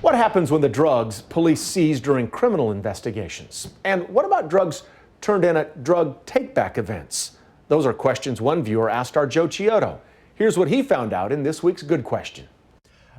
What happens when the drugs police seize during criminal investigations? And what about drugs turned in at drug take-back events? Those are questions one viewer asked our Joe Chiodo. Here's what he found out in this week's Good Question.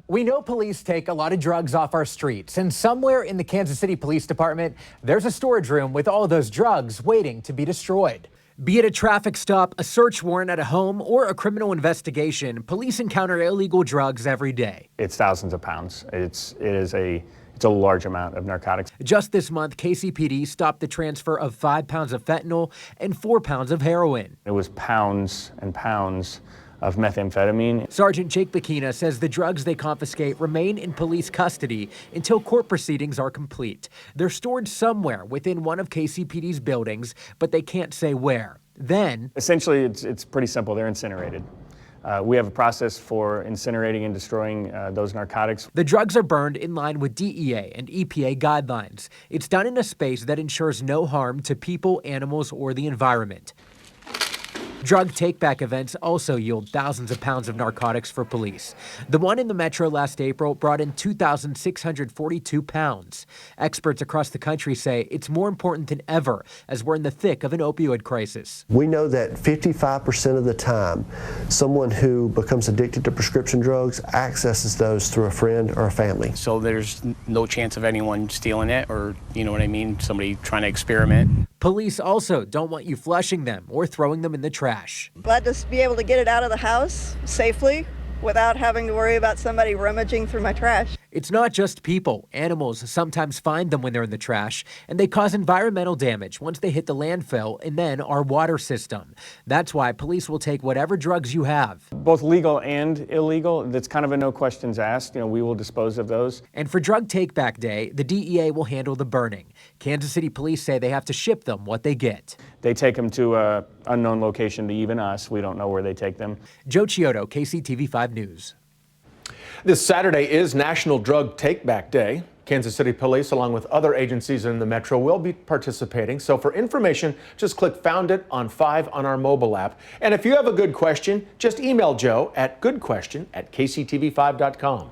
We know police take a lot of drugs off our streets, and somewhere in the Kansas City Police Department, there's a storage room with all those drugs waiting to be destroyed. Be it a traffic stop, a search warrant at a home, or a criminal investigation, police encounter illegal drugs every day. It's thousands of pounds. It's a large amount of narcotics. Just this month, KCPD stopped the transfer of 5 pounds of fentanyl and 4 pounds of heroin. It was pounds and pounds of methamphetamine. Sergeant Jake Bakina says the drugs they confiscate remain in police custody until court proceedings are complete. They're stored somewhere within one of KCPD's buildings, but they can't say where. Then, essentially, it's pretty simple. They're incinerated. We have a process for incinerating and destroying those narcotics. The drugs are burned in line with DEA and EPA guidelines. It's done in a space that ensures no harm to people, animals, or the environment. Drug take-back events also yield thousands of pounds of narcotics for police. The one in the metro last April brought in 2,642 pounds. Experts across the country say it's more important than ever as we're in the thick of an opioid crisis. We know that 55% of the time, someone who becomes addicted to prescription drugs accesses those through a friend or a family. So there's no chance of anyone stealing it, or, you know what I mean, somebody trying to experiment. Police also don't want you flushing them or throwing them in the trash. Glad to be able to get it out of the house safely without having to worry about somebody rummaging through my trash. It's not just people. Animals sometimes find them when they're in the trash, and they cause environmental damage once they hit the landfill and then our water system. That's why police will take whatever drugs you have. Both legal and illegal, that's kind of a no questions asked. We will dispose of those. And for Drug Take-Back Day, the DEA will handle the burning. Kansas City police say they have to ship them what they get. They take them to an unknown location to even us. We don't know where they take them. Joe Chiodo, KCTV 5 News. This Saturday is National Drug Take-Back Day. Kansas City Police, along with other agencies in the metro, will be participating. So for information, just click Found It on 5 on our mobile app. And if you have a good question, just email Joe at goodquestion@kctv5.com.